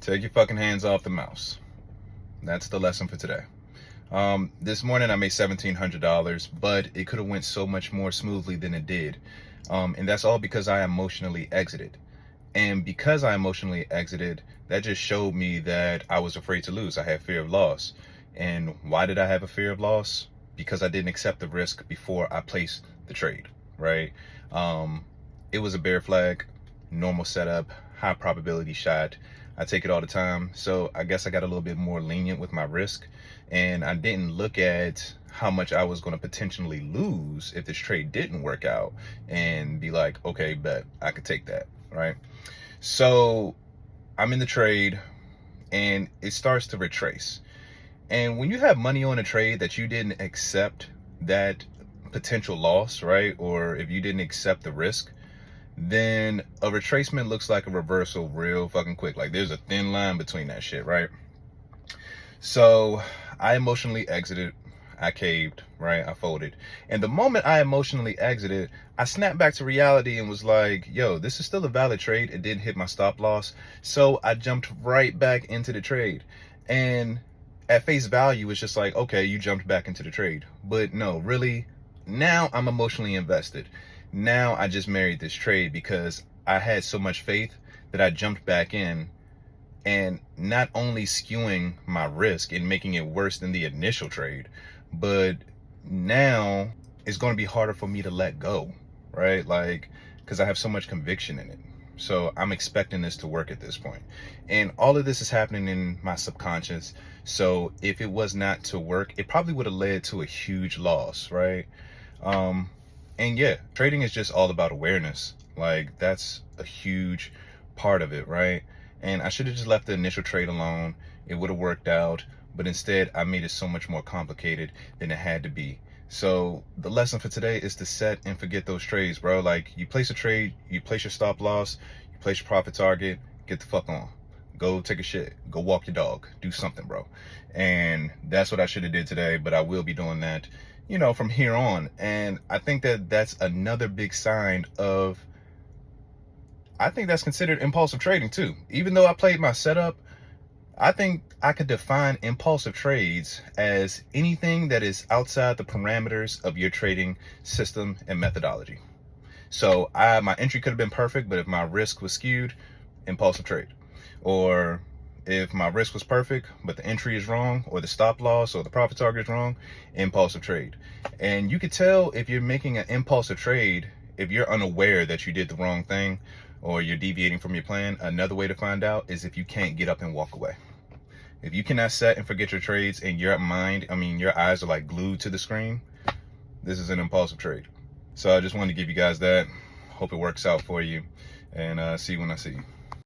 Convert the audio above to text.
Take your fucking hands off the mouse. That's the lesson for today. This morning I made $1,700, but it could have went so much more smoothly than it did. And that's all because I emotionally exited. And because I emotionally exited, that just showed me that I was afraid to lose. I had fear of loss. And why did I have a fear of loss? Because I didn't accept the risk before I placed the trade, right? It was a bear flag, normal setup, high probability shot. I take it all the time. So I guess I got a little bit more lenient with my risk, and I didn't look at how much I was going to potentially lose if this trade didn't work out and be like, okay, bet I could take that, right? So I'm in the trade and it starts to retrace. And when you have money on a trade that you didn't accept that potential loss, right? Or if you didn't accept the risk, then a retracement looks like a reversal real fucking quick. Like there's a thin line between that shit, right? So I emotionally exited. I caved, right? I folded. And the moment I emotionally exited, I snapped back to reality and was like, yo, this is still a valid trade. It didn't hit my stop loss. So I jumped right back into the trade. And at face value, it's just like, okay, you jumped back into the trade. But no, really, now I'm emotionally invested. Now I just married this trade because I had so much faith that I jumped back in, and not only skewing my risk and making it worse than the initial trade, but now it's going to be harder for me to let go, right? Like, because I have so much conviction in it. So I'm expecting this to work at this point. And all of this is happening in my subconscious. So if it was not to work, it probably would have led to a huge loss, right? And yeah, trading is just all about awareness. Like that's a huge part of it, right? And I should have just left the initial trade alone. It would have worked out, but instead I made it so much more complicated than it had to be. So the lesson for today is to set and forget those trades, bro. Like you place a trade, you place your stop loss, you place your profit target, get the fuck on. Go take a shit, go walk your dog, do something, bro. And that's what I should have did today, but I will be doing that, you know, from here on. And I think that that's another big sign of, I think that's considered impulsive trading too. Even though I played my setup, I think I could define impulsive trades as anything that is outside the parameters of your trading system and methodology. So my entry could have been perfect, but if my risk was skewed, impulsive trade. Or if my risk was perfect, but the entry is wrong, or the stop loss or the profit target is wrong, impulsive trade. And you could tell if you're making an impulsive trade, if you're unaware that you did the wrong thing or you're deviating from your plan. Another way to find out is if you can't get up and walk away. If you cannot set and forget your trades and your eyes are like glued to the screen, this is an impulsive trade. So I just wanted to give you guys that. Hope it works out for you, and see you when I see you.